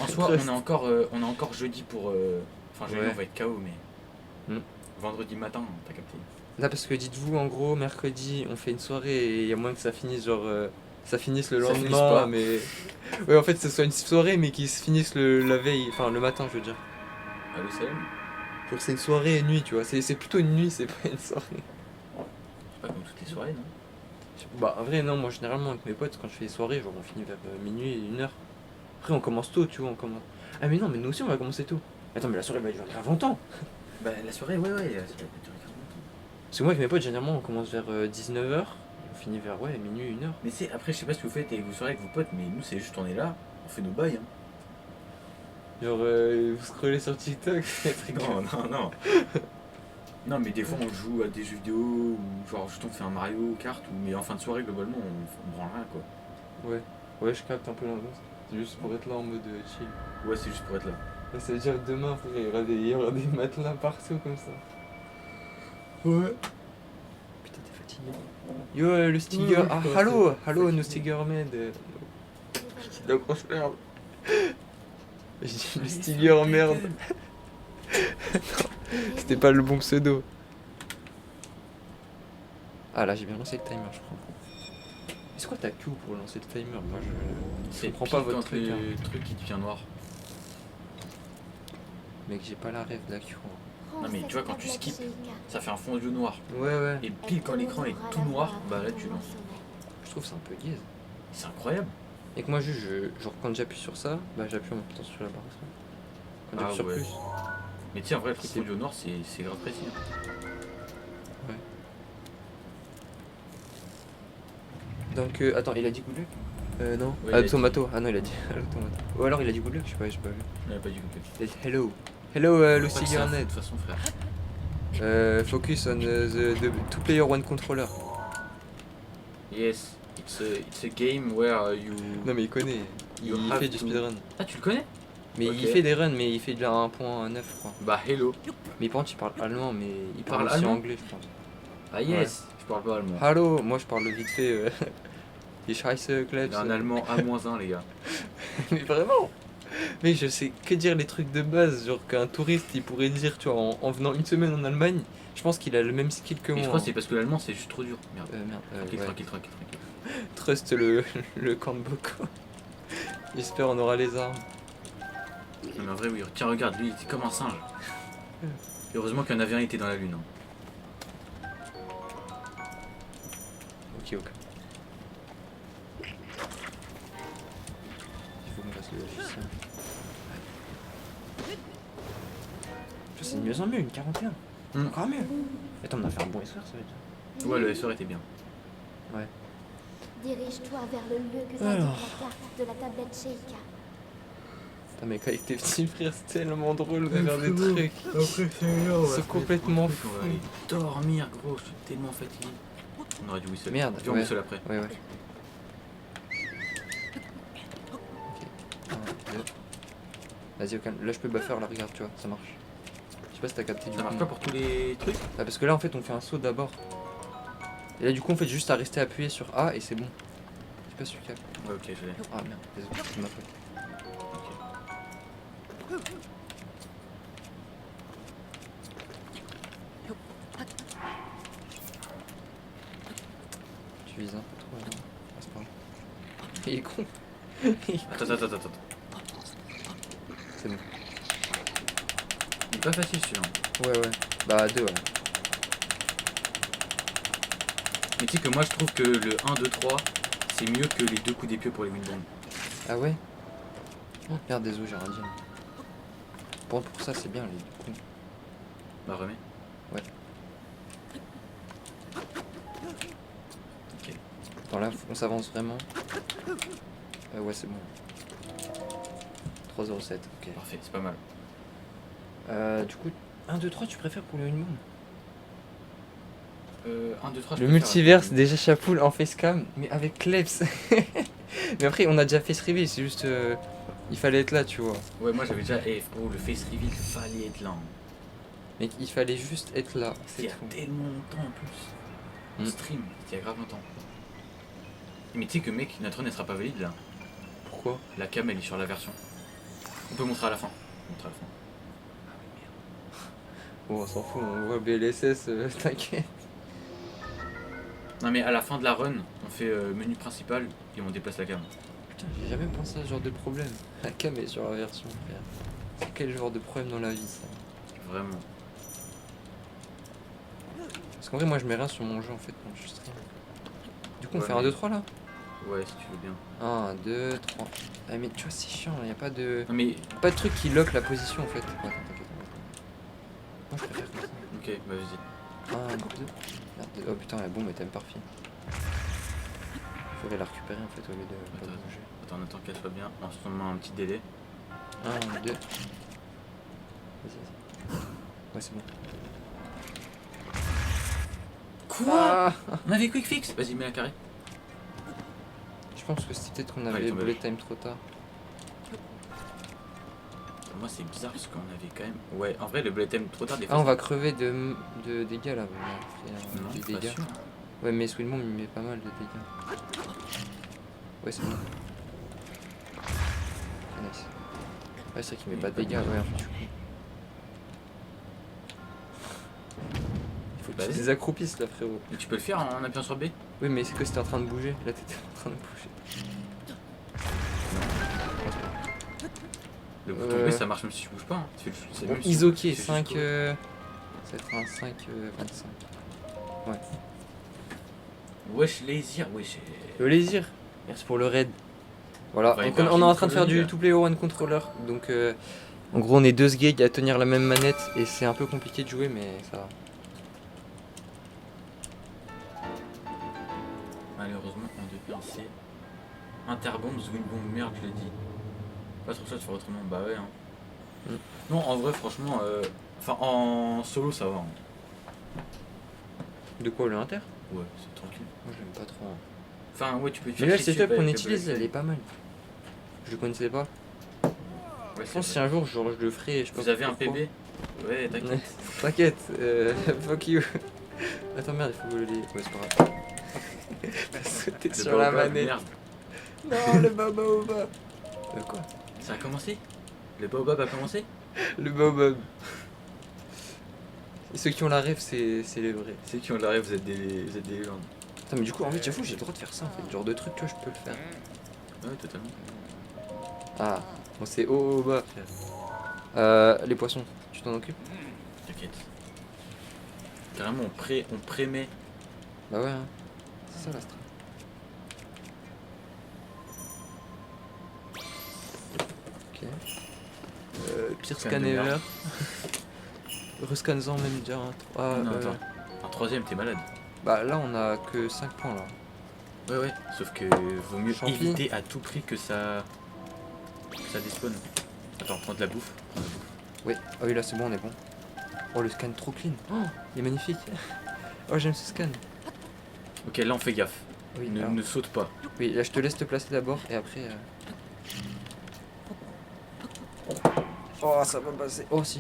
En soi, on est encore jeudi pour. Enfin, jeudi, Ouais. on va être KO, mais. Mm. Vendredi matin, t'as capté. Là, parce que dites-vous, en gros, mercredi, on fait une soirée et il y a moins que ça finisse, genre, ça finisse le Ça finisse lendemain, pas. mais. Ouais, en fait, ce soit une soirée, mais qui se finisse la veille, enfin, le matin, je veux dire. Allô, Salem? Genre, c'est une soirée et nuit, tu vois. C'est plutôt une nuit, c'est pas une soirée. C'est pas comme toutes les soirées, non? Bah, en vrai, non, moi, généralement, avec mes potes, quand je fais des soirées, genre, on finit vers minuit, 1h. Après, on commence tôt, tu vois, on commence. Ah, mais non, mais nous aussi, on va commencer tôt. Attends, mais la soirée va durer grave longtemps. Bah, la soirée, ouais, la soirée va durer 40 minutes. Parce que moi, avec mes potes, généralement, on commence vers 19h. On finit vers, ouais, minuit, 1h. Mais c'est après, je sais pas ce que vous faites avec vos soirées avec vos potes, mais nous, c'est juste on est là, on fait nos bails. Hein. Genre, vous scrollez sur TikTok, c'est très Non, non, non. Non, mais des fois, on joue à des jeux vidéo, ou genre, juste on fait un Mario Kart, mais en fin de soirée, globalement, on branle rien, quoi. Ouais, ouais, je capte un peu l'ambiance. C'est juste pour être là en mode chill. Ouais, c'est juste pour être là. Là, ça veut dire que demain, frère, il y aura des matelas partout comme ça. Ouais. Putain, t'es fatigué. Yo, le Stiger. Ouais, Ah, je suis hallo, hallo, fatigué. no Stiger Med. La grosse merde. J'ai dit le Stiger merde. C'était pas le bon pseudo. Ah, là, j'ai bien lancé le timer, je crois. Mais c'est quoi ta Q pour lancer le timer? Moi, je comprends pas votre truc. Le Hein. truc qui devient noir. Mec, j'ai pas la rêve de la Q. Non, mais tu vois, quand tu skips, ça fait un fond d'yeux noir. Ouais, ouais. Et pile quand l'écran est tout noir, bah là, tu lances. Je trouve c'est un peu gaze. C'est incroyable. Et que moi, juste, genre, quand j'appuie sur ça, bah j'appuie en même temps sur la barre. Quand j'appuie sur ouais. plus. Mais tu sais, en vrai, le truc fond d'yeux noir, c'est grave précis. Hein. Ouais. Donc, attends, il a dit good luck non. Ouais, Ah, il a tomato. Ah non, il a dit hello, tomato. Ou alors il a dit good luck, je sais pas vu. Il a pas dit good luck. Il a dit hello. Hello, Lucy De Garnet. toute façon, frère. Focus on the two player one controller. Yes, it's a game where you. Non, mais il connaît. You Il have fait du to- speedrun. Ah, tu le connais? Mais Ok. il fait des runs, mais il fait de la 1.9, je crois. Bah, hello. Mais par contre, il parle allemand, mais il parle Parle aussi allemand anglais, je pense. Ah, yes. Je parle pas allemand. Hallo, moi je parle vite fait. Die Scheiße, Il Klebs. a un allemand A-1, les gars. Mais vraiment. Mais je sais que dire les trucs de base, genre qu'un touriste il pourrait dire, tu vois, en venant une semaine en Allemagne, je pense qu'il a le même skill que Mais moi. je crois que c'est parce que l'allemand, c'est juste trop dur. Merde. Merde, Tranquille, ouais. tranquille. Trust le camp de Boko. J'espère on aura les armes. Non, mais en vrai, oui. Tiens, regarde, lui, il était comme un singe. Et heureusement qu'un avion était dans la lune. Hein. Ok. Il faut qu'on fasse le logiciel. C'est de mieux en mieux, une 41. Encore mieux. Attends, on a fait un bon SR, ça veut dire. Ouais, le SR était bien. Ouais. Dirige-toi vers le lieu que t'indique la carte de la tablette Sheikah. Putain, mec, avec tes petits frères, c'est tellement drôle de faire des trucs. C'est complètement fou. On va aller dormir, gros. Je suis tellement fatigué. On aurait dû whistle. Merde, Viens, on ouais. whistle après. Ouais. Ok. 1, 2. Vas-y, au calme. Là, je peux buffer, là, regarde, tu vois, ça marche. Je sais pas si t'as capté du Ça coup. marche pas pour tous les trucs? Ah, parce que là, en fait, on fait un saut d'abord. Et là, du coup, on fait juste à rester appuyé sur A et c'est bon. Je sais pas si tu captes. Ouais, ok, je l'ai. Ah merde, désolé, c'est ma faute. Tu vises un peu trop là. Ah, c'est pas grave. Il est con. Attends. C'est bon. Il est pas facile celui-là. Ouais. Bah, 2, ouais. Mais tu sais que moi je trouve que le 1, 2, 3 c'est mieux que les 2 coups d'épieu pour les windbombs. Ah ouais. Oh, merde, désolé, j'ai rien dit. Pour ça, c'est bien, les coups. Bah remets. Ouais. Ok. Attends, là, on s'avance vraiment. Ouais, c'est bon. 3,07, ok. Parfait, c'est pas mal. Du coup, 1, 2, 3, tu préfères pour le une bombe? 1, 2, 3 Le multiverse, déjà Chapoul en facecam, mais avec Klebs. Mais après, on a déjà face reveal, c'est juste. Il fallait être là, tu vois. Ouais, moi j'avais déjà. Frérot, le face reveal, fallait être là. Hein. Mais il fallait juste être là, C'était il y c'est a tout. tellement longtemps en plus. En Mm. stream, c'était il y a grave longtemps. Mais tu sais que mec, notre run elle sera pas valide là. Pourquoi? La cam elle est sur la version. On peut montrer à la fin. On montre à la fin. Bon, on s'en fout, on voit BLSS, t'inquiète. Non mais à la fin de la run, on fait menu principal et on déplace la cam. Putain, j'ai jamais pensé à ce genre de problème. La cam est sur la version, frère. C'est quel genre de problème dans la vie, ça? Vraiment. Parce qu'en vrai, moi, je mets rien sur mon jeu, en fait, quand je stream. Du coup, on Ouais, fait un mais- 2, 3, là? Ouais, si tu veux bien. 1, 2, 3. Ah, mais tu vois, c'est chiant, il y a pas de... Non mais... Pas de truc qui lock la position, en fait. Ouais, attends, t'inquiète. Moi, je préfère comme ça. Ok, bah vas-y. 1, 2. Merde, oh putain, la bombe est tellement parfait. Faudrait la récupérer, en fait, au lieu de pas Attends, bouger. attends, on attend qu'elle soit bien. On se met un petit délai. 1, 2. Vas-y, vas-y. Ouais, c'est bon. Quoi Ah On avait quick fix. Vas-y, mets un carré. Je pense que c'était peut-être qu'on Ouais, il avait est tombé. bullet time trop tard. Pour moi c'est bizarre parce qu'on avait quand même... Ouais, en vrai le bullet time trop tard des Ah, fois... on va crever de dégâts là. On a fait, Non, des c'est pas dégâts. sûr. Ouais, mais Sweetmon il met pas mal de dégâts. Ouais, c'est bon. Ah, nice. Ouais, c'est vrai qu'il met pas de dégâts. Ouais, en fait, je suis con. Il faut que tu Vas-y. te désaccroupisses là, frérot. Et tu peux le faire en appuyant sur B. Oui, mais c'est que c'était en train de bouger. Là, t'étais en train de bouger. Le bouton B ça marche même si tu bouges pas. Hein. C'est Bon, même si- Isoké, c'est 5. jusqu'au- Ça va être un 5, 25. Wesh, laser, wesh. Le laser, merci pour le raid. Voilà, va donc héberger on est en une train de faire colonie, du là. 2 player 1 controller. Donc en gros on est 2 sgeeks à tenir la même manette et c'est un peu compliqué de jouer mais ça va. Malheureusement, on devient c'est Interbomb, Zwinbomb, merde, je l'ai dit. Pas trop ça de faire autrement, bah ouais. Hein. Mm. Non, en vrai, franchement, enfin en solo ça va. Hein. De quoi, le inter? Ouais, c'est tranquille. Moi j'aime pas trop. Hein. Enfin, ouais, tu peux Mais là le si tu setup veux qu'on avec utilise le elle est pas mal. Je le connaissais pas. Ouais, Je c'est pense que si vrai. un jour genre, je le ferai, je sais pas Vous avez un pourquoi. PB? Ouais, t'inquiète. T'inquiète, fuck you. Attends merde, il faut les... Ouais c'est pas grave. T'as sauté Le sur la baobab, manette. merde. Non, le baobab. Quoi? Ça a commencé? Le baobab a commencé? Le baobab. Et ceux qui ont la rêve, c'est les vrais. Ceux qui ont la rêve, vous êtes des légendes. Putain, mais du coup, en fait, j'avoue, j'ai le droit de faire ça en fait. Genre de truc, tu vois, je peux le faire. Ouais, totalement. Ah, bon, c'est haut au bas, frère. Les poissons, tu t'en occupes? T'inquiète. Carrément, on prémet. Bah ouais, hein. C'est ça la strat. Ok. Pire Scan scan de merde. ever. Rescan-en même déjà. Hein. Non, attends. Un troisième, t'es malade. Bah là, on a que 5 points là. Ouais, ouais. Sauf que vaut mieux Champi. éviter à tout prix que ça despawn. Attends, prends de la bouffe. Oui, ah oui, là c'est bon, on est bon. Oh, le scan trop clean. Oh, il est magnifique. Oh, j'aime ce scan. Ok, là on fait gaffe. Oui, Ne, alors- ne saute pas. oui, là je te laisse te placer d'abord et après. Oh, ça va passer. Oh, si.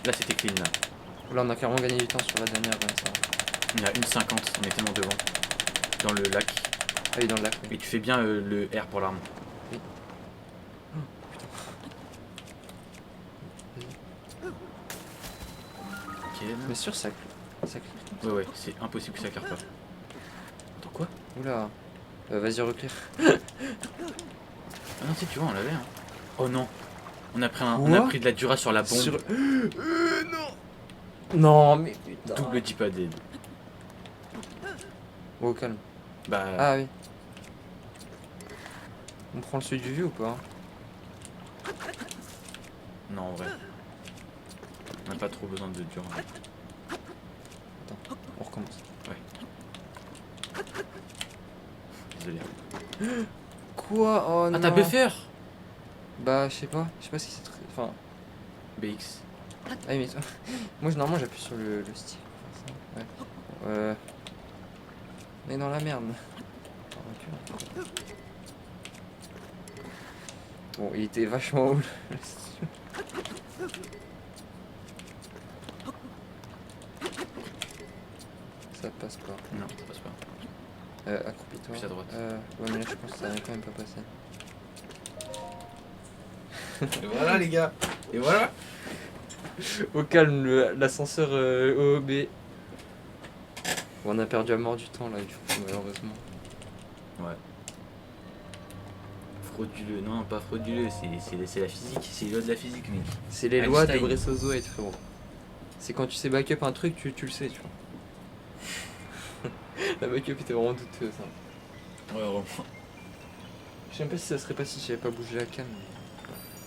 Là c'était clean là. Là, on a clairement gagné du temps sur la dernière. Ouais, ça va. Il y a 1,50, on est tellement devant. Dans le lac. Ah oui, dans le lac. Oui. Et tu fais bien le R pour l'arme. Ok. Mais sûr, ça clique. Ouais, ouais, c'est impossible que ça carre pas. Attends quoi? Oula. Vas-y, reclaire. Ah non, si tu vois, on l'avait. Hein. Oh non. On a Quoi pris de la dura sur la bombe. Sur... non. Non, mais putain. Double dippa dead. Oh, calme. Bah. Ah oui. On prend le celui du vieux ou pas? Non, en vrai. On n'a pas trop besoin de dura. Attends, on recommence. Désolé. Quoi? Oh non. Ah, t'as buffer? Bah, je sais pas si c'est très. Enfin. BX. Ah oui, mais moi normalement j'appuie sur le stick. Ouais. On est dans la merde. Attends, recule un peu. Bon, il était vachement haut. Ça passe pas. Non, ça passe pas. Accroupis-toi. Plus à droite. Ouais, mais là je pense que ça va quand même pas passer. Et voilà les gars. Et voilà. Au calme, l'ascenseur OOB. Bon, on a perdu à mort du temps là, du coup, malheureusement. Ouais. Frauduleux, non pas frauduleux, c'est la physique, c'est les lois de la physique mec. C'est les lois de Einstein. Breath of the Wild, frérot. C'est quand tu sais backup un truc, tu le sais, tu vois. La backup était vraiment douteuse. Hein. Ouais vraiment. Je sais même pas si ça serait pas si j'avais pas bougé la cam.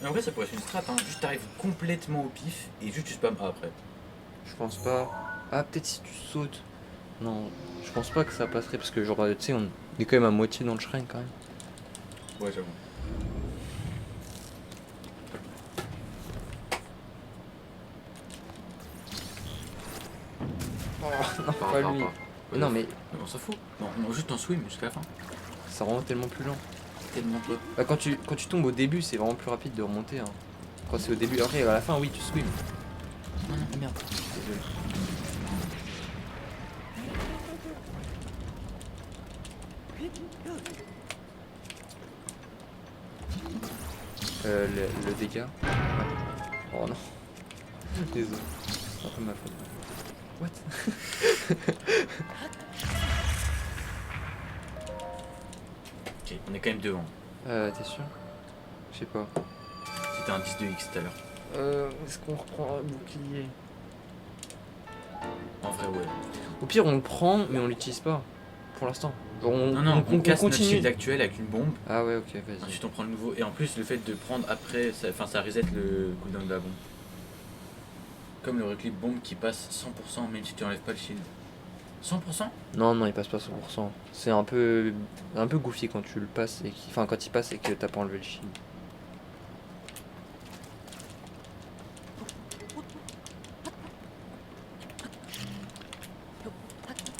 Mais en vrai ça pourrait être une strat, hein. Juste t'arrives complètement au pif et juste tu spam A après. Je pense pas. Ah, peut-être si tu sautes. Non, je pense pas que ça passerait parce que, genre, tu sais, on est quand même à moitié dans le shrine quand même. Ouais j'avoue. Oh, non, Pas, pas pas, lui. pas. Mais non, mais On s'en fout. Non, juste on swim jusqu'à la fin. ça rend tellement plus lent. Tellement peu. Bah, quand tu tombes au début, c'est vraiment plus rapide de remonter. Hein. Quand c'est au début, après, à la fin, oui, tu swim. Non, non, merde. Désolé. Le dégât. Ouais. Oh non. Désolé. C'est un peu ma faute. What? Ok, on est quand même devant. T'es sûr? Je sais pas. C'était un 10 de X tout à l'heure. Est-ce qu'on reprend un bouclier? En vrai ouais. Au pire, on le prend, mais on l'utilise pas. Pour l'instant. Genre, Non, on casse notre continue. shield actuel avec une bombe. Ah ouais, ok, vas-y. Ensuite on prend le nouveau. Et en plus le fait de prendre après, ça reset le cooldown de la bombe. Comme le reclip bombe qui passe 100% même si tu enlèves pas le shield. 100%? Non, non, il passe pas 100%. C'est un peu goofy quand tu le passes et enfin quand il passe et que t'as pas enlevé le shield.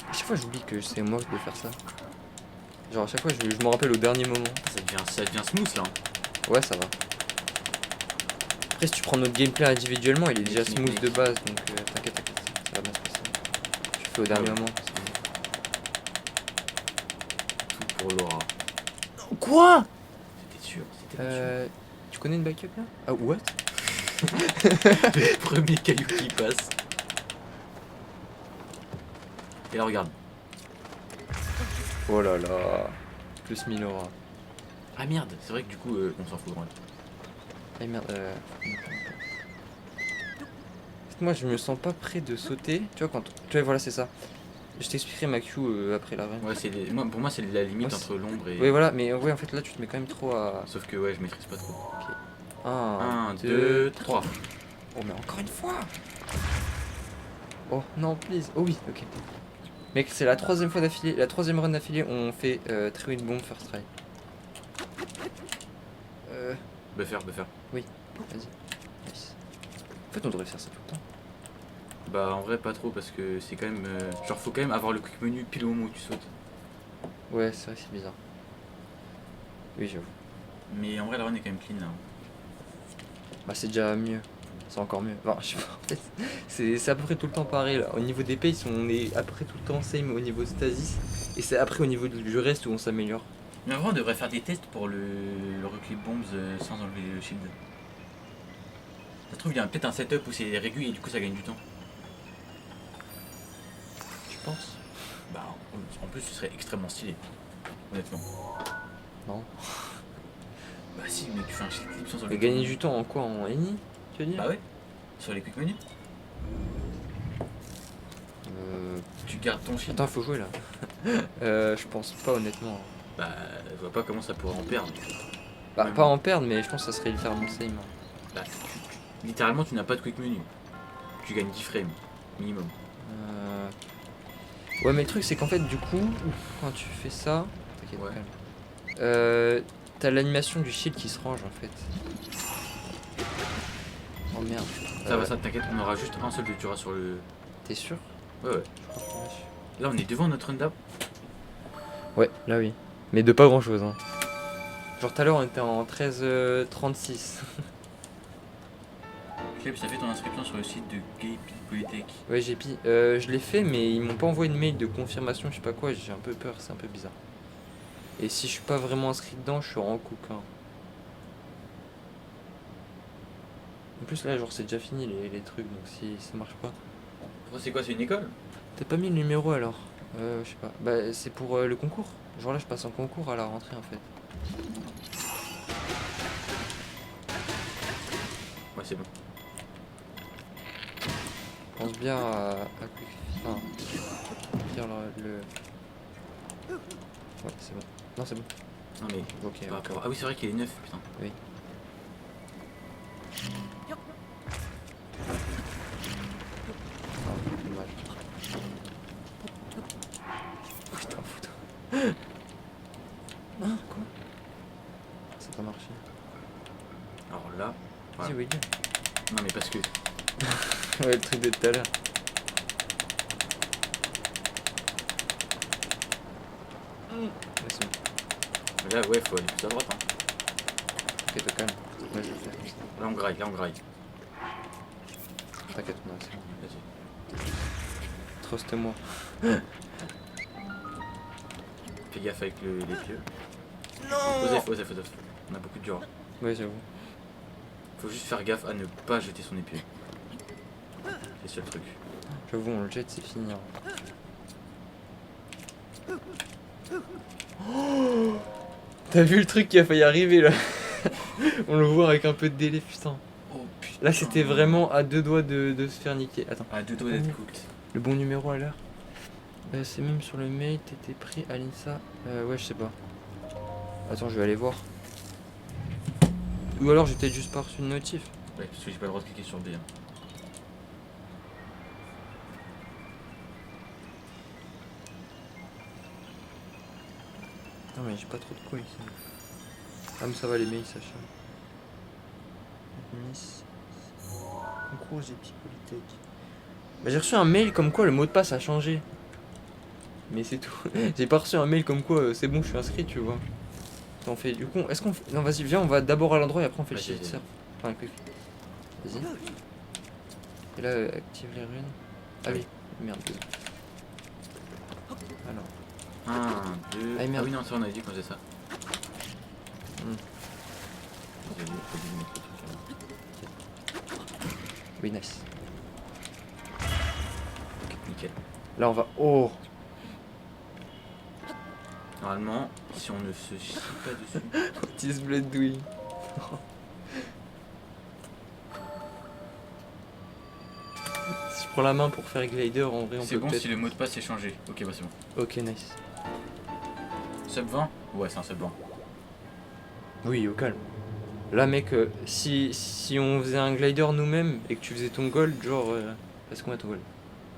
À chaque fois j'oublie que c'est moi qui dois faire ça. Genre à chaque fois je me rappelle au dernier moment. Ça devient smooth là. Ouais, ça va. Après si tu prends notre gameplay individuellement, il est déjà smooth de base, donc t'inquiète, ça va bien se passer. Tu fais au dernier moment. Tout pour Laura. Quoi? C'était sûr, c'était sûr. Tu connais une backup là? Ah, what? Le premier caillou qui passe. Et là regarde. Oh là là. Plus 1000 aura. Ah merde, c'est vrai que du coup on s'en fout. Ah merde, moi je me sens pas prêt de sauter. Tu vois, quand. Tu vois, voilà, c'est ça. Je t'expliquerai ma Q après la reine. Ouais, pour moi c'est la limite Ouais, entre l'ombre et. Oui, voilà, mais ouais, en fait là tu te mets quand même trop à. Sauf que ouais, je maîtrise pas trop. 1, 2, 3. Oh, mais encore une fois! Oh non, please. Oh oui, ok. Mec, c'est la troisième fois d'affilée, la troisième run d'affilée, on fait très une bombe first try. Buffer. Vas-y. Nice. En fait, on devrait faire ça tout le temps. Bah en vrai pas trop parce que c'est quand même genre faut quand même avoir le quick menu pile au moment où tu sautes. Ouais, c'est vrai que c'est bizarre. Oui, j'avoue. Mais en vrai la run est quand même clean là. Bah, c'est déjà mieux. C'est encore mieux. Enfin, je sais pas, en fait, c'est à peu près tout le temps pareil là. Au niveau des paces, on est à peu près tout le temps same au niveau de stasis. Et c'est après au niveau du reste où on s'améliore. Mais en vrai on devrait faire des tests pour le reclip bombs sans enlever le shield. Ça se trouve il y a peut-être un setup où c'est régulier et du coup ça gagne du temps. Tu penses? Bah en plus ce serait extrêmement stylé. Honnêtement. Non. Bah si mais tu fais un shield clip sans enlever. Mais gagner du temps en quoi? En Eni? Tu veux dire? Bah ouais. Sur les quick menus. Tu gardes ton shield. Attends, faut jouer là. Je pense pas honnêtement. Bah je vois pas comment ça pourrait en perdre. Bah, Ouais, pas bon. en perdre, mais je pense que ça serait littéralement same. Bah, littéralement tu n'as pas de quick menu. Tu gagnes 10 frames minimum. Ouais, mais le truc c'est qu'en fait, du coup, quand tu fais ça. T'inquiète, Ouais. calme. T'as l'animation du shield qui se range en fait. Oh merde. Ça va, ça t'inquiète, on aura juste un seul de Tura sur le. T'es sûr? Ouais. Là on est devant notre run d'ap. Ouais, là oui. Mais de pas grand chose. Hein. Genre tout à l'heure on était en 13,36. Clebs, t'as fait ton inscription sur le site de Gay Polytech. Ouais, j'ai pis. Je l'ai fait, mais ils m'ont pas envoyé une mail de confirmation, je sais pas quoi, j'ai un peu peur, c'est un peu bizarre. Et si je suis pas vraiment inscrit dedans, je suis en cook. Hein. En plus là, genre c'est déjà fini les trucs, donc si ça marche pas. Pourquoi c'est quoi, c'est une école? T'as pas mis le numéro alors? Je sais pas. Bah c'est pour le concours. Genre là je passe un concours à la rentrée en fait. Ouais, c'est bon. Pense bien à enfin, faire le... Ouais c'est bon. Non c'est bon. Non mais, Ok. par ok. rapport... Ah oui, c'est vrai qu'il est neuf, putain. Oui. Ah, dommage. Putain, putain. Ah, quoi? Ça n'a pas marché. Alors là... Voilà. Vas-y, William. Non mais parce que... Ouais, le truc de tout à l'heure. Ouais, c'est bon. Là, ouais, faut aller plus à droite. Hein. Ok, te calme. Ouais, je vais le faire. Là, on graille, là, on graille. T'inquiète, non, c'est bon. Vas-y. Trust-moi. Fais gaffe avec les pieux. Non! Osef. On a beaucoup de dur. Ouais, j'avoue. Faut juste faire gaffe à ne pas jeter son épée. C'est le seul truc. J'avoue, on le jette, c'est fini. Hein. Oh, t'as vu le truc qui a failli arriver là? On le voit avec un peu de délai, putain. Oh putain. Là, c'était vraiment à deux doigts de se faire niquer. Attends. À deux doigts d'être cooked. Le bon numéro à l'heure. C'est même sur le mail, t'étais pris à l'INSA. Ouais, je sais pas. Attends, je vais aller voir. Ou alors j'ai peut-être juste pas reçu une notif. Ouais, parce que j'ai pas le droit de cliquer sur B. Hein. Non mais j'ai pas trop de quoi ici. Ah mais ça va, les mails ça change. Nice. Concours GP Polytech. Bah, j'ai reçu un mail comme quoi le mot de passe a changé. Mais c'est tout. J'ai pas reçu un mail comme quoi c'est bon, je suis inscrit, tu vois. On fait du coup, est-ce qu'on fait... Non vas-y, viens, on va d'abord à l'endroit et après on fait le Vas-y, shift vas-y. surf. Enfin, un quick. Vas-y. Et là, active les runes. Ah oui, merde. Alors. 1, 2... Ah, merde. Ah oui, non, ça on avait dit qu'on faisait ça. Hmm. J'ai oublié de mettre le truc là. Oui, nice. Ok, nickel. Là on va... Oh. Normalement, si on ne se chie pas dessus... Otis Blood Doing. Si je prends la main pour faire glider, en vrai on C'est peut bon peut-être... si le mot de passe est changé. Ok, bah c'est bon. Ok, nice. Sub 20? Ouais, c'est un sub 20. Oui, au calme. Là mec, si on faisait un glider nous-mêmes et que tu faisais ton gold, genre... Parce qu'on a ton gold.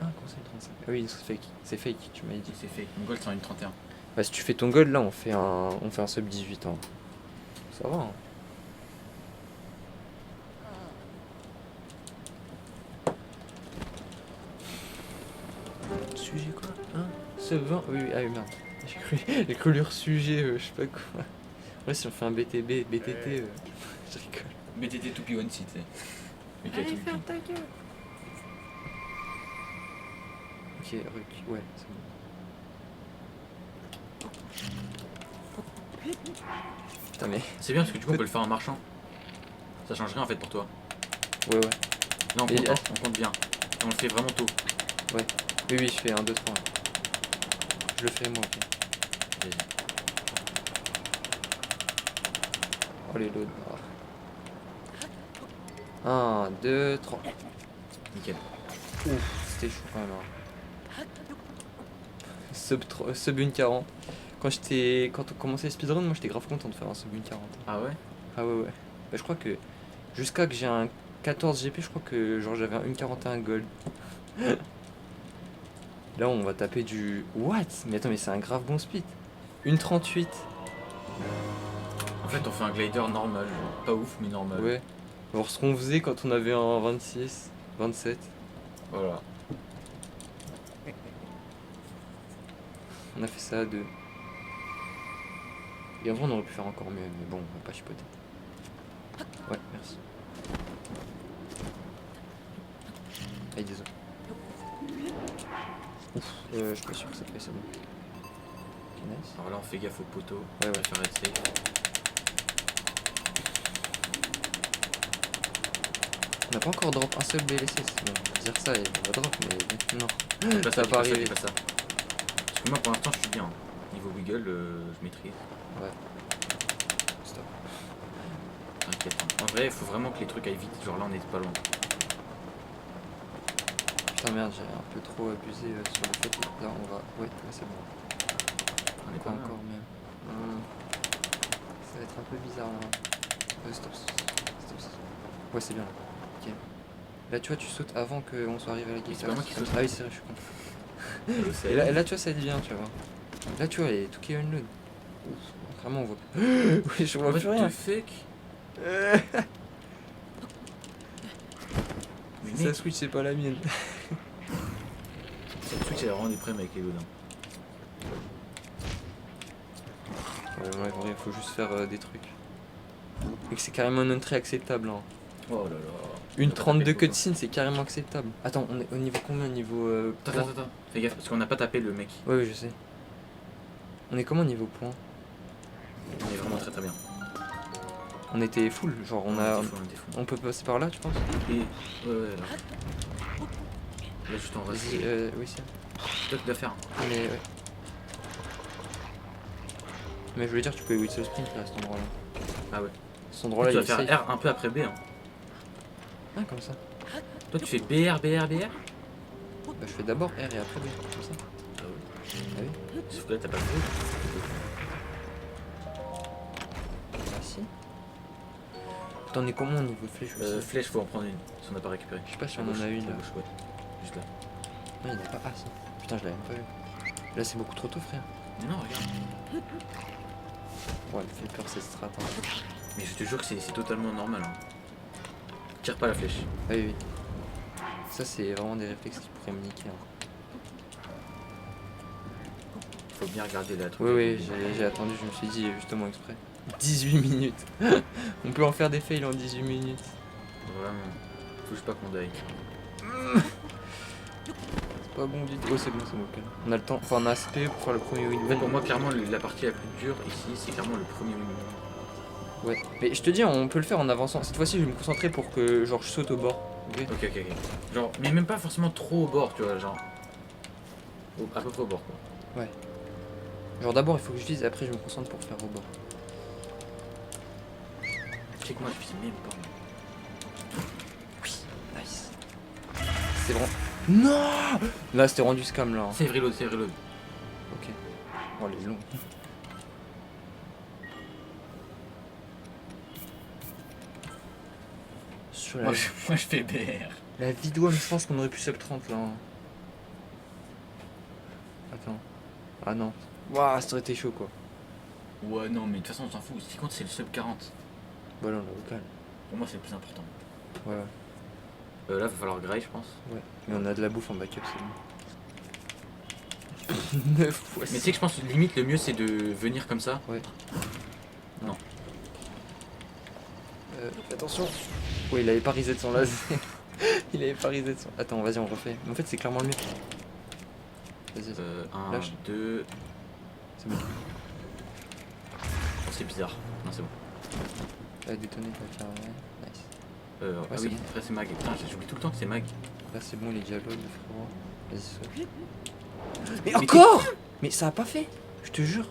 Ah, conseil 35. Ah oui, c'est fake. C'est fake, tu m'as dit. C'est fait. Mon gold c'est en une 31. Bah si tu fais ton gold, là on fait un sub 18 ans. Ça va, hein. Sujet quoi? Hein? Sub 20? Oui, ah oui, merde. J'ai cru lire sujet, je sais pas quoi. Ouais, si on fait un BTB, BTT, je rigole. BTT 2P1 si tu sais. Allez, ferme ta gueule. Ok, ouais, c'est bon. Putain, mais... C'est bien parce que du coup on peut le faire en marchant. Ça change rien en fait pour toi. Ouais, ouais. Là on Et compte, là- on compte bien. Et on le fait vraiment tôt. Oui, oui, je fais 1, 2, 3. Je le fais moi, ok. Vas-y. Oh les loads. 1, 2, 3. Nickel. Ouf, c'était chaud quand même. Hein. Sub 1,40. Quand on commençait le speedrun, moi j'étais grave content de faire un sub 1,40. Ah ouais? Ah ouais, ouais. Bah, je crois que jusqu'à que j'ai un 14 GP, je crois que genre j'avais un 1,41 gold. Là on va taper du... What? Mais attends, mais c'est un grave bon speed. 1,38. En fait on fait un glider normal, genre. Pas ouf mais normal. Ouais. Alors ce qu'on faisait quand on avait un 26, 27. Voilà. On a fait ça à 2. Et en vrai on aurait pu faire encore mieux, mais bon, on va pas chipoter. Ouais, merci. Allez, désolé. Ouf, je suis pas sûr que ça passe, c'est bon. Ok, nice. Alors là on fait gaffe au poteau. Ouais, On ouais. va faire être safe. On n'a pas encore drop un seul BLC. Bon, on peut dire ça et on va drop, mais non. Dis pas Ça va dis pas pas arriver. dis pas ça. Parce que moi pour l'instant je suis bien. Niveau wiggle, je maîtrise. Stop. T'inquiète. En vrai, il faut vraiment que les trucs aillent vite. Genre là, on est pas loin. Putain, merde, j'ai un peu trop abusé sur le fait que là, on va. Ouais, c'est bon. On est pas Quoi mal. encore même. Ça va être un peu bizarre là. Stop. Ouais, c'est bien là. Ok. Là, tu vois, tu sautes avant qu'on soit arrivé à la gate. c'est pas moi qui saute. Ah oui, c'est vrai, je suis con. Je sais. Et là, tu vois, ça va être bien, tu vois. Là, tu vois, il y a tout qui est unload. Vraiment, on voit. Oui, je vois What plus rien. the fuck? Mais Sa mec, Switch, c'est pas la mienne. cette Switch elle a vraiment des problèmes avec les godins. Ouais, ouais, en vrai, il faut juste faire des trucs. Et que c'est carrément une entrée acceptable. Hein. Oh là là. Une On a pas 32 tapé le cutscene, c'est carrément acceptable. Attends, on est au niveau combien? Au niveau point? Attends. Fais gaffe parce qu'on n'a pas tapé le mec. Ouais, oui, je sais. On est comment au niveau point? On est vraiment très bien. On était full, genre on a. était fou, on était fou. On peut passer par là, tu penses? Et ouais là. Là juste en vrai. Vas-y, oui, c'est. Toi tu dois faire. Mais ouais. Mais je voulais dire, tu peux whistle sprint là, à cet endroit-là. Ah ouais. Cet endroit-là, Tu il dois est faire safe. R un peu après B. Hein. Ah, comme ça. Toi tu fais BR. Bah, je fais d'abord R et après B, comme ça. Ah ouais. Ah oui? Sauf que là t'as pas le truc. Ah si. T'en es comment au niveau flèche aussi? Flèche faut en prendre une si on n'a pas récupéré. Je sais pas si À on en gauche, a une à là. gauche, ouais. Juste là. Non, il n'y en a pas. Ah si. Putain, je l'avais même pas vu. Là, c'est beaucoup trop tôt, frère. Mais non regarde. Ouais, elle me fait peur cette strat. Hein. Mais je te jure que c'est totalement normal. Hein. Tire pas la flèche. Ah oui, oui. Ça, c'est vraiment des réflexes qui pourraient me niquer. Hein. Faut bien regarder la truc. Oui, oui, j'ai attendu, je me suis dit justement exprès. 18 minutes. On peut en faire des fails en 18 minutes. Vraiment. Touche pas qu'on die. C'est pas bon du tout. Oh, c'est bon, calme. On a le temps, enfin on a assez peu pour faire le premier win. En fait, pour moi, clairement, la partie la plus dure ici, c'est clairement le premier win. Ouais. Mais je te dis, on peut le faire en avançant. Cette fois-ci, je vais me concentrer pour que genre je saute au bord. Ok. Ok. Genre, mais même pas forcément trop au bord, tu vois, genre. À peu près au bord, quoi. Genre d'abord, il faut que je vise et après je me concentre pour faire au bord. Tu sais que moi, je vise même pas. Nice. C'est vraiment. Non. Là, c'était rendu scam là. Hein. C'est reload. Ok. Oh, les longs. Sur la, Moi, je fais BR. la vidéo, je pense qu'on aurait pu sub 30 là. Hein. Attends. Ah non. Waouh, ça aurait été chaud quoi. Ouais, non, mais de toute façon, on s'en fout. Ce qui compte, c'est le sub 40. Bah là, on est au calme. Pour moi, c'est le plus important. Ouais. Là, va falloir graille, je pense. Ouais. Mais on a de la bouffe en backup, c'est bon. 9 fois. Mais tu sais que je pense que limite, le mieux, c'est de venir comme ça. Ouais. Non. Attention. Ouais, il avait pas reset son laser. Il avait pas reset son. Attends, vas-y, on refait. Mais en fait, c'est clairement le mieux. Vas-y. 1, Lâche. 2. C'est bon. Oh, c'est bizarre. Non, c'est bon. Elle a détonné, il va faire. Nice. Ah c'est oui, après, c'est mag. Putain, j'oublie tout le temps que c'est mag. Là, c'est bon, il est déjà low, le frérot. Vas-y, saute. Mais Mais encore. Mais ça a pas fait. Je te jure.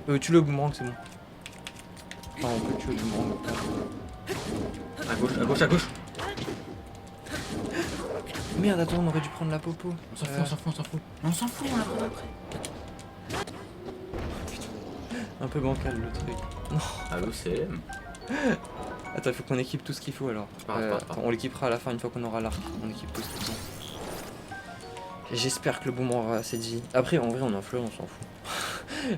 Non. Tue le boomerang, c'est bon. Enfin, on peut tuer le boomerang. À gauche. Merde, attends, on aurait dû prendre la popo. On s'en fout. On s'en fout, on la prend après. Un peu bancal le truc. Allo, CM. Attends, il faut qu'on équipe tout ce qu'il faut alors. C'est pas grave. Attends, on l'équipera à la fin une fois qu'on aura l'arc. On équipe tout ce qu'il faut. J'espère que le boomerang aura assez de vie. Après, en vrai, on est en fleur, on s'en fout.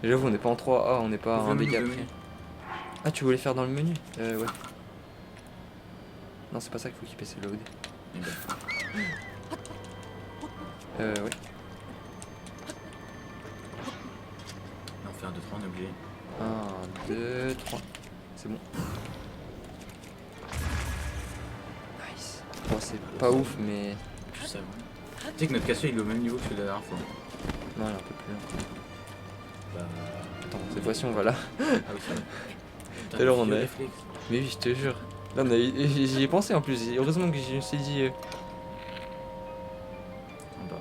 J'avoue, on n'est pas en 3A, on n'est pas Ouvre un le menu, dégât ouvre le après. menu. Ah, tu voulais faire dans le menu? Ouais. Non, c'est pas ça qu'il faut équiper, c'est le OD. Ouais. On fait 1, 2, 3, on est obligé. 1, 2, 3. C'est bon. Nice. Bon, c'est pas ouf, mais. Tu sais, tu sais que notre casseur il est au même niveau que celui de la dernière fois. Non, il est un peu plus lent. Bah. Attends, cette fois-ci, on va là. Ah oui, c'est vrai. Tout à l'heure, on Vieux est- réflexe. Mais oui, je te jure. Non, mais j'y ai pensé en plus. Heureusement que je me suis dit. En bas.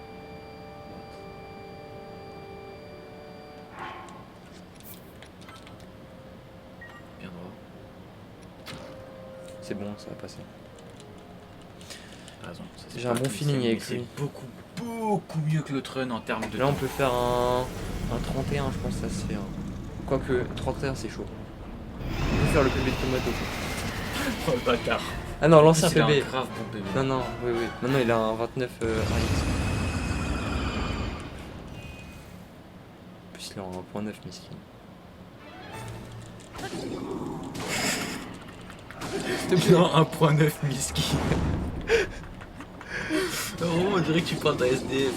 Bien droit. C'est bon, ça va passer. T'as raison. ça, c'est J'ai pas un bon comme feeling c'est- avec mais c'est lui. beaucoup mieux que l'autre run en termes de Là, on temps. peut faire un 31, je pense, ça se fait. Hein. Quoique, 31, c'est chaud. On peut faire le PB de tomate aussi. Oh le bâtard. Ah non, En l'ancien plus, il a PB. un grave bon PB. Non, non, oui, oui. Maintenant, il a un 29 RX. En plus, il a un 1.9 miskin. S'il te plaît. Non, 1.9 Miski. Oh, on dirait que tu parles d'un SDF.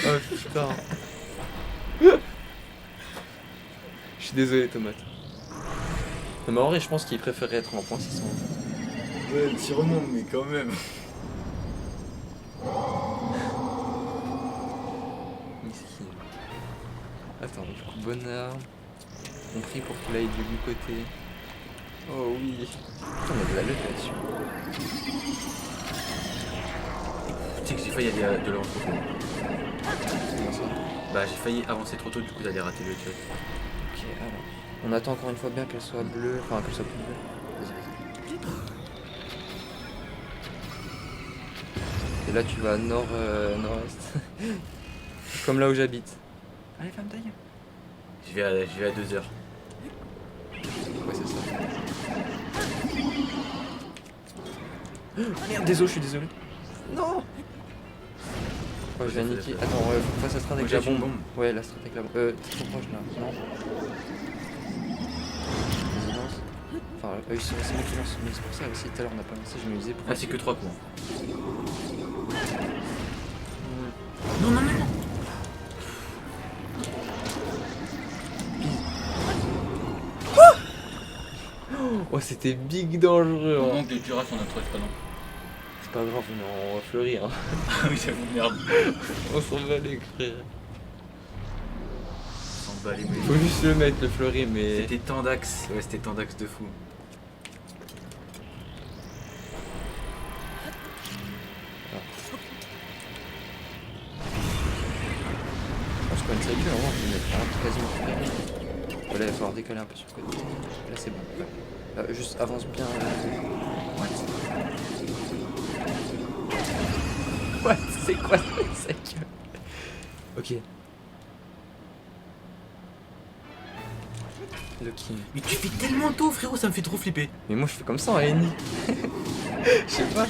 Oh putain. Je suis désolé, Tomate. Non, mais en vrai, je pense qu'il préférerait être en 1.6. Ouais, sûrement, mais quand même. Miskin. Attends, du coup, bonne arme. On prie pour qu'il aille du bon côté. Oh oui. Putain, on a de la lutte là-dessus. Tu sais que j'ai failli aller de l'avance trop tôt. Comment ça? Bah, j'ai failli avancer trop tôt, du coup, d'aller rater le shot. Ok, alors. On attend encore une fois bien qu'elle soit bleue. Enfin, qu'elle soit plus bleue. Vas-y, vas-y. Et là, tu vas nord, nord-est. Comme là où j'habite. Allez, femme ta gueule. Je vais à 2 heures. Ouais, c'est ça. Ah, merde, désolé, je suis désolé. Non. Oh, je vais niquer. Attends, faut que fasse la strat avec Moi, la j'ai une bombe. bombe. Ouais, la strat avec la bombe. T'es trop proche là. Non. Vas-y, lance. Enfin, c'est moi qui lance. Mais c'est pour ça aussi, tout à l'heure, on n'a pas lancé. Je me disais pourquoi. Ah, c'est que 3 coups. Hein. Hmm. Non, non, non, non. Oh, c'était big dangereux. Au Hein. manque de Duras, on a 3 espadons. C'est pas grave, on va fleurir. Hein. Ah oui, j'avoue, merde. On s'en va les frère. S'en bat les couilles. Faut juste le mettre, le fleuri, mais. C'était tant d'axes. Ouais, c'était tant d'axes de fou. Je pense qu'on serait plus, on va mettre quasiment fermé. Voilà, il va falloir décaler un peu sur le côté. Là, c'est bon. Ouais. Juste avance bien. What? C'est quoi ça? Ok. Le king. Mais tu fais tellement tôt, frérot, ça me fait trop flipper. Mais moi, je fais comme ça en Eni. Je sais pas.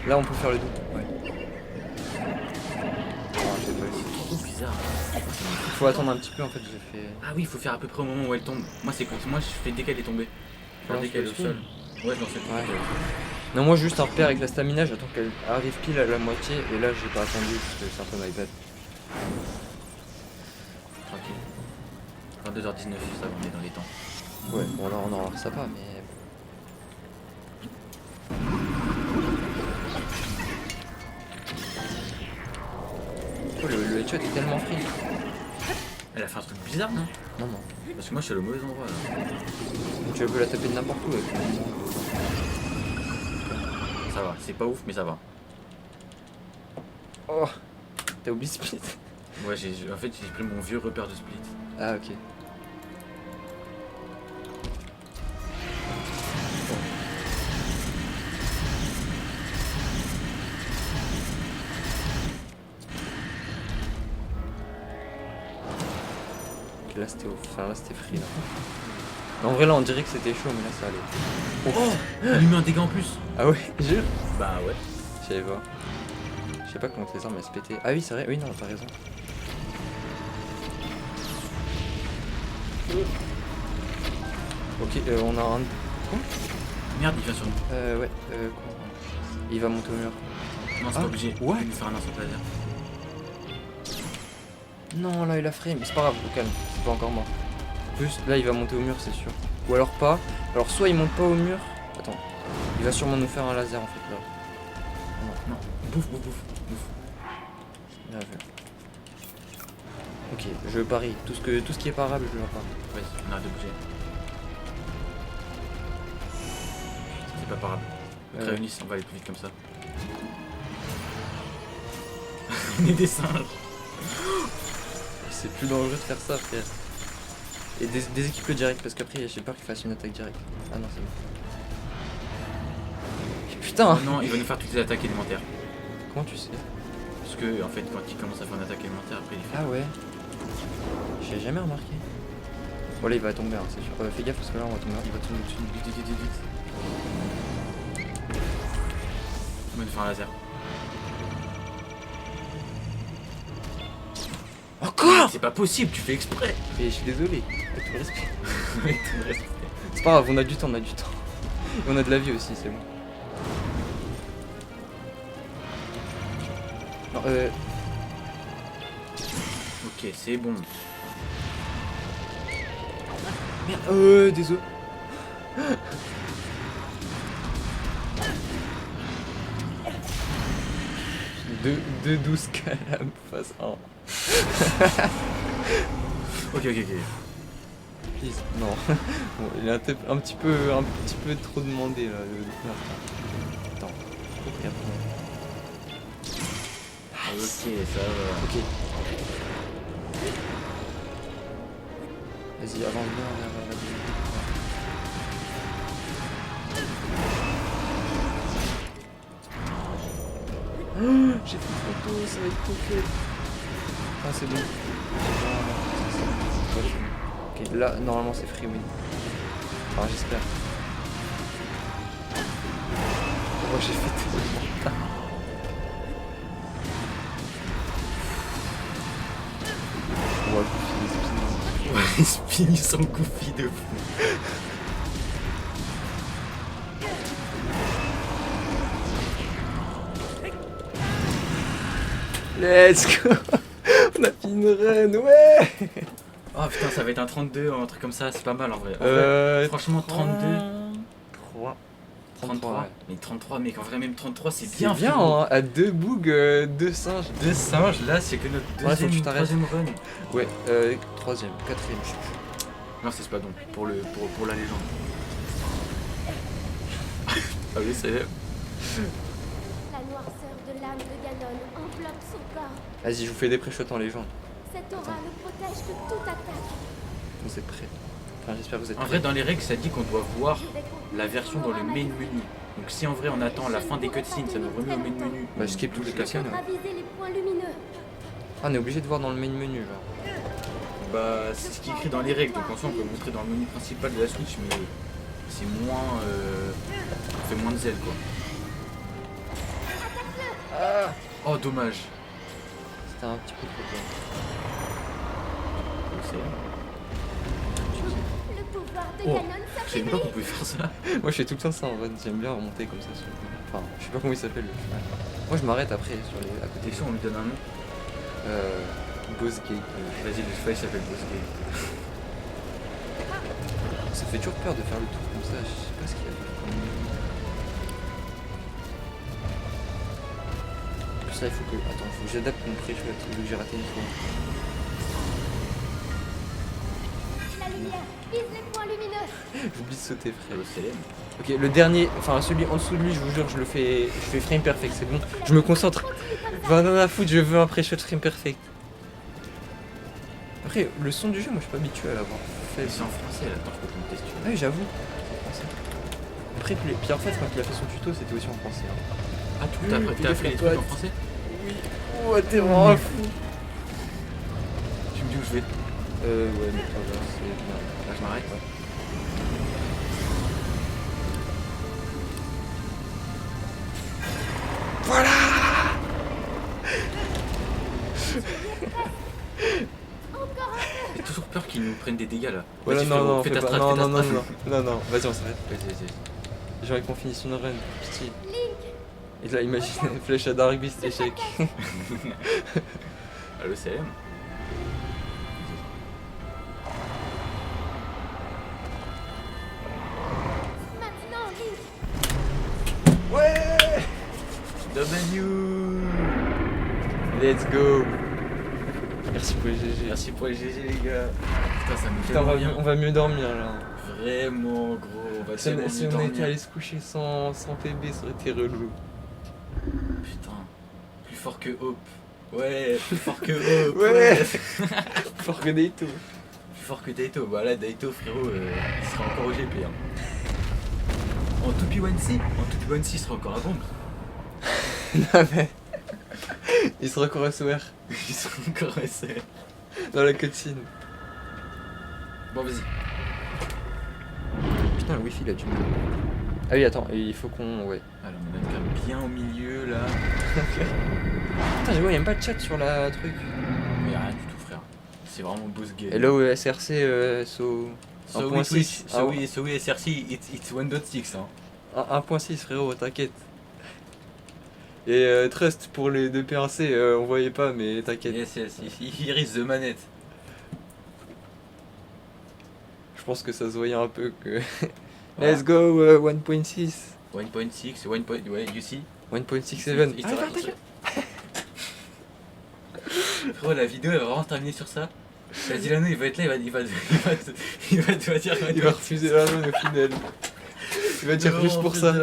Là, on peut faire le double. Ouais. Oh, j'ai pas eu. C'est trop bizarre. Il faut attendre un petit peu, en fait, j'ai fait. Ah oui, il faut faire à peu près au moment où elle tombe. Moi, c'est comme moi, je fais dès qu'elle est tombée. Genre Alors, dès qu'elle est au tu sol. Ouais, je lance le Ouais. truc. Non, moi, juste un repère avec la stamina, j'attends qu'elle arrive pile à la moitié, et là, j'ai pas attendu parce que c'est un peu my bad. Tranquille. 22h19, ça va, on est dans les temps. Ouais, bon, là, on en ça pas, mais. Oh, le headshot est tellement free. Elle a fait un truc bizarre, non? Non, non. Parce que moi, je suis au mauvais endroit là. Tu peux la taper de n'importe où avec le Ça va, c'est pas ouf, mais ça va. Oh, t'as oublié split. Ouais, en fait, j'ai pris mon vieux repère de split. Ah, ok. Ok, là c'était enfin là c'était free là. En vrai là on dirait que c'était chaud mais là ça allait. Oh, il lui met un dégât en plus. Ah ouais, jure. Bah ouais. Je savais pas. Je sais pas comment les armes elles se pétaient. Ah oui c'est vrai, oui non t'as raison. Ok, on a un. Quoi? Merde, il vient sur nous. Ouais, quoi. Il va monter au mur. Non, c'est Ah, pas obligé. what? Il va nous faire un instant laser. Non là il a free, mais c'est pas grave, au calme, c'est pas encore mort. En plus là il va monter au mur c'est sûr. Ou alors pas. Alors soit il monte pas au mur. Attends. Il va sûrement nous faire un laser en fait là. Non, bouffe, bouffe, bouffe. Bien vu. Ok, je parie. Tout ce qui est parable, je le parie. Vas-y, on arrête de bouger. pas parable. Ouais. Réunissent, on va aller plus vite comme ça. On est des singes. C'est plus dangereux de faire ça, frère. Et déséquipe-le direct parce qu'après j'ai peur qu'il fasse une attaque directe. Ah non, c'est bon. Putain! Non, il va nous faire toutes les attaques élémentaires. Comment tu sais? Parce que, en fait, quand il commence à faire une attaque élémentaire, après il fait. Ah ouais. J'ai jamais remarqué. Bon là il va tomber, hein, c'est sûr. Fais gaffe parce que là on va tomber. Il va tomber au-dessus. Vite, vite, vite, vite, vite. On va nous faire un laser. Encore! C'est pas possible, tu fais exprès. Mais je suis désolé. Avec tout le respect. Avec tout le respect. C'est pas grave, on a du temps, on a du temps. Et on a de la vie aussi, c'est bon. Non, Ok, c'est bon. Merde, désolé. Deux 12 calames face 1. Ok, ok, ok. Please, non. Bon, il est un petit peu trop demandé là. Attends. Ok, ça va. Ok. Vas-y, avance bien vers la ville. J'ai fait trop tôt, ça va être trop faible. Ah, c'est bon. Ok, là, normalement, c'est free win. Enfin, j'espère. Oh, j'ai fait tellement. Ouais, Ouais, les spins sont goofy de fou. let's go. On a fini une run, ouais. Oh putain, ça va être un 32 ou un truc comme ça, c'est pas mal en vrai. En vrai, franchement, 32, 33. ouais. Mais 33, mec, en vrai, même 33, c'est C'est bien. bien, frérot. hein, à deux bougs, deux singes. Deux singes, là, c'est que notre Ouais, faut que tu t'arrêtes. troisième run. Ouais, troisième, quatrième, je sais plus. Non, c'est pas bon, pour la légende. Ah oui, c'est... La noirceur de l'âme de Ganon enveloppe son corps. Vas-y, je vous fais des pré-shots en légende. Cette aura le protège de toute attaque. Vous êtes prêts? Enfin, j'espère que vous êtes En prêts. vrai, dans les règles, ça dit qu'on doit voir la version dans le main menu. Donc si en vrai on attend la fin des cutscenes, ça nous remet au main menu. Bah, je skip toutes les cutscenes. Raviser les points lumineux. Ah, on est obligé de voir dans le main menu, genre. Bah, c'est ce qui est écrit dans les règles, donc en soi on peut montrer dans le menu principal de la Switch, mais c'est moins... on fait moins de zèle quoi. Oh dommage. C'était un petit peu trop bien. Le pouvoir de Oh, Ganon je savais pas qu'on s'affaiblit. pouvait faire ça. Moi, je fais tout le temps ça en run. J'aime bien remonter comme ça sur le... Enfin, je sais pas comment il s'appelle le cheval. Moi, je m'arrête après sur les... à côté. Et si on lui donne un nom? Boss Gate. Vas-y, le cheval il s'appelle Boss Gate. Ça fait toujours peur de faire le tour comme ça. Je sais pas ce qu'il y a fait. En plus, là, il faut que... Attends, il faut que j'adapte mon pré-shot vu que j'ai raté une fois. La lumière vise les points lumineux. J'oublie de sauter, frère. Le CM. Ok, le dernier, enfin celui en dessous de lui, je vous jure, je fais frame perfect, c'est bon. Je me concentre. Va dans la foutre, je veux un pré-shot frame perfect. Après, le son du jeu, moi je suis pas habitué à l'avoir fait. Mais c'est en français là, attends, je peux te monter si tu Ah veux. oui, j'avoue. C'est français. Après, puis en fait, quand il a fait son tuto, c'était aussi en français. Hein. Ah, tout, Oui, t'as puis t'as les fait les flatoids. trucs en français? Oui. Oh, t'es vraiment un fou. Tu me dis où je vais? Ouais, mais ça va, c'est bien. Là, je m'arrête. Ouais. J'ai toujours peur qu'ils nous prennent des dégâts là. Voilà, Vas-y, non, frérot, non, fais fais ta pas. strat, Non, fais ta non, non, strat. non, non, vas-y, on s'arrête. Vas-y, vas-y. J'ai envie qu'on finisse une run. Style. Link, Et là, imagine, flèche à Dark Beast, échec. Ah, le CM. maintenant Link. Ouais! W. Let's go! Merci pour les GG. Merci pour les GG les gars. Putain, ça me fait Putain, tellement bien. on va mieux dormir là. Vraiment gros, on va Si tellement on mieux était dormir. allé se coucher sans PB, ça aurait été relou. Putain, plus fort que Hope. Ouais, plus fort que Hope. Ouais. Fort que des tout. Plus fort que Daito. Voilà, Daito frérot, il sera encore au GP. Hein. En 2P1C, il sera encore à bombe. Non mais. Il sera encore SOR Il sera encore SR. dans la cutscene. Bon, vas-y. Putain, le wifi là, tu me. Ah oui, attends, il faut qu'on. Ouais. Alors, on est quand même bien au milieu là. Putain, j'avoue, il y a même pas de chat sur la truc. Mais rien du tout, frère. C'est vraiment boss game. Hello SRC, so. So 1.6. so we SRC, it's 1.6. Hein. 1.6 frérot, t'inquiète. Et Trust pour les 2 PRC, on voyait pas, mais t'inquiète. Yes, he risque de manette. Je pense que ça se voyait un peu que. Voilà. Let's go 1.6. 1.6, ouais, you see? 1.67. Il Ah, sera- attends, attends. Frérot, la vidéo elle va vraiment terminer sur ça. La Dilano il va être là, il va te dire. Il va refuser la run au final. Il va dire juste pour ça.